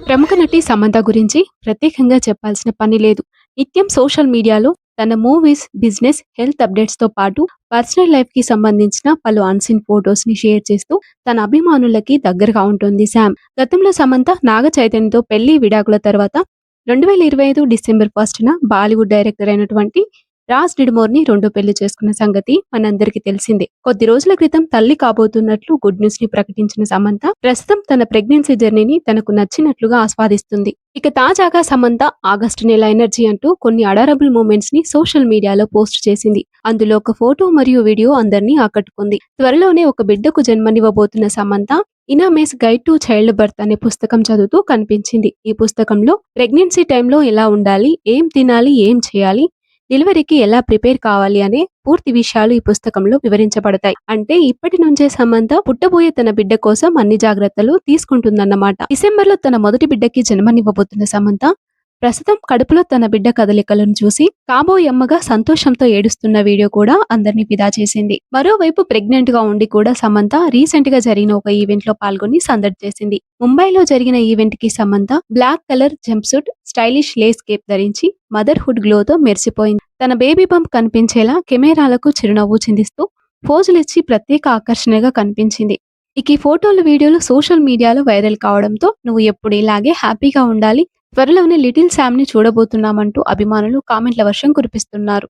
ప్రముఖ నటి సమంత గురించి ప్రత్యేకంగా చెప్పాల్సిన పని లేదు. నిత్యం సోషల్ మీడియాలో తన మూవీస్, బిజినెస్, హెల్త్ అప్డేట్స్‌తో పాటు పర్సనల్ లైఫ్‌కి సంబంధించిన పలు అన్‌సీన్ ఫోటోస్‌ని షేర్ చేస్తూ తన అభిమానులకి దగ్గరగా ఉంటుంది శామ్. గతంలో సమంత నాగ చైతన్యతో పెళ్లి విడాకుల తర్వాత 2025 డిసెంబర్ 1న బాలీవుడ్ డైరెక్టర్ అయినటువంటి రాజ్ నిడుమోర్‌ని రెండో పెళ్లి చేసుకున్న సంగతి మనందరికీ తెలిసిందే. కొద్ది రోజుల క్రితం తల్లి కాబోతున్నట్లు గుడ్ న్యూస్ ని ప్రకటించిన సమంత ప్రస్తుతం తన ప్రెగ్నెన్సీ జర్నీని తనకు నచ్చినట్లుగా ఆస్వాదిస్తుంది. ఇక తాజాగా సమంత ఆగస్టు నెల ఎనర్జీ అంటూ కొన్ని అడారబుల్ మూమెంట్స్ ని సోషల్ మీడియాలో పోస్ట్ చేసింది. అందులో ఒక ఫోటో మరియు వీడియో అందరినీ ఆకట్టుకుంది. త్వరలోనే ఒక బిడ్డకు జన్మనివ్వబోతున్న Samantha Ina May's guide to childbirth అనే పుస్తకం చదువుతూ కనిపించింది. ఈ పుస్తకంలో ప్రెగ్నెన్సీ టైంలో ఎలా ఉండాలి, ఏం తినాలి, ఏం చేయాలి, డెలివరీకి ఎలా ప్రిపేర్ కావాలి అనే పూర్తి విషయాలు ఈ పుస్తకంలో వివరించబడతాయి. అంటే ఇప్పటి నుంచే సమంత పుట్టబోయే తన బిడ్డ కోసం అన్ని జాగ్రత్తలు తీసుకుంటుందన్నమాట. డిసెంబర్లో తన మొదటి బిడ్డకి జన్మనివ్వబోతున్న సమంత ప్రస్తుతం కడుపులో తన బిడ్డ కదలికలను చూసి కాబోయే అమ్మగా సంతోషంతో ఏడుస్తున్న వీడియో కూడా అందరినీ ఫిదా చేసింది. మరోవైపు ప్రెగ్నెంట్ గా ఉండి కూడా సమంత రీసెంట్ గా జరిగిన ఒక ఈవెంట్ లో పాల్గొని సందడి చేసింది. ముంబైలో జరిగిన ఈవెంట్ కి Samantha black colour jumpsuit, stylish lace cape ధరించి మదర్హుడ్ గ్లోతో మెరిసిపోయింది. తన బేబీ బంప్ కనిపించేలా కెమెరాలకు చిరునవ్వు చిందిస్తూ పోజులిచ్చి ప్రత్యేక ఆకర్షణగా కనిపించింది. ఇక ఈ ఫోటోలు, వీడియోలు సోషల్ మీడియాలో వైరల్ కావడంతో నువ్వు ఎప్పుడు ఇలాగే హ్యాపీగా ఉండాలి, త్వరలోనే లిటిల్ శామ్ ని చూడబోతున్నామంటూ అభిమానులు కామెంట్ల వర్షం కురిపిస్తున్నారు.